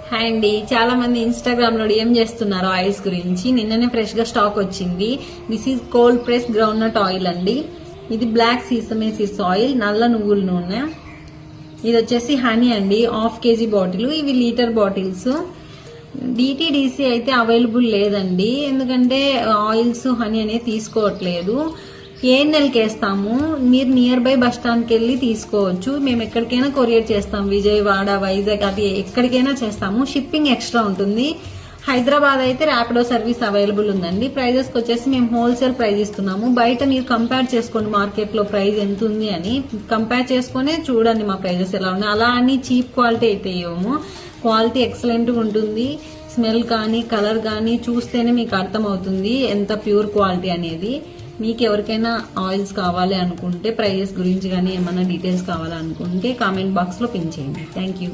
Hi అండి, చాలా మంది ఇన్స్టాగ్రామ్ లో ఏం చేస్తున్నారు ఆయిల్స్ గురించి. నిన్ననే ఫ్రెష్ గా స్టాక్ వచ్చింది. This is cold press groundnut oil అండి. ఇది బ్లాక్ సీసమే సీడ్స్ ఆయిల్, నల్ల నువ్వుల నూనె. ఇది వచ్చేసి హనీ అండి, హాఫ్ కేజీ బాటిల్. ఇవి లీటర్ బాటిల్స్. డిటిడిసి అయితే అవైలబుల్ లేదండి, ఎందుకంటే ఆయిల్స్ హనీ అనేది తీసుకోవట్లేదు. ఏఎన్ఎల్కి వేస్తాము. మీరు నియర్ బై బస్ స్టాండ్కి వెళ్ళి తీసుకోవచ్చు. మేము ఎక్కడికైనా కొరియర్ చేస్తాం, విజయవాడ, వైజాగ్, అది ఎక్కడికైనా చేస్తాము. షిప్పింగ్ ఎక్స్ట్రా ఉంటుంది. హైదరాబాద్ అయితే ర్యాపిడో సర్వీస్ అవైలబుల్ ఉందండి. ప్రైజెస్కి వచ్చేసి మేము హోల్సేల్ ప్రైస్ ఇస్తున్నాము. బయట మీరు కంపేర్ చేసుకోండి మార్కెట్లో ప్రైస్ ఎంత ఉంది అని. కంపేర్ చేసుకునే చూడండి మా ప్రైజెస్ ఎలా ఉన్నాయి. అలా అని చీప్ క్వాలిటీ అయితే ఇవ్వము. క్వాలిటీ ఎక్సలెంట్గా ఉంటుంది. స్మెల్ కానీ కలర్ కానీ చూస్తేనే మీకు అర్థమవుతుంది ఎంత ప్యూర్ క్వాలిటీ అనేది. మీకు ఎవరికైనా ఆయిల్స్ కావాలి అనుకుంటే, ప్రైజెస్ గురించి కానీ ఏమైనా డీటెయిల్స్ కావాలనుకుంటే కామెంట్ బాక్స్లో పిన్ చేయండి. Thank you.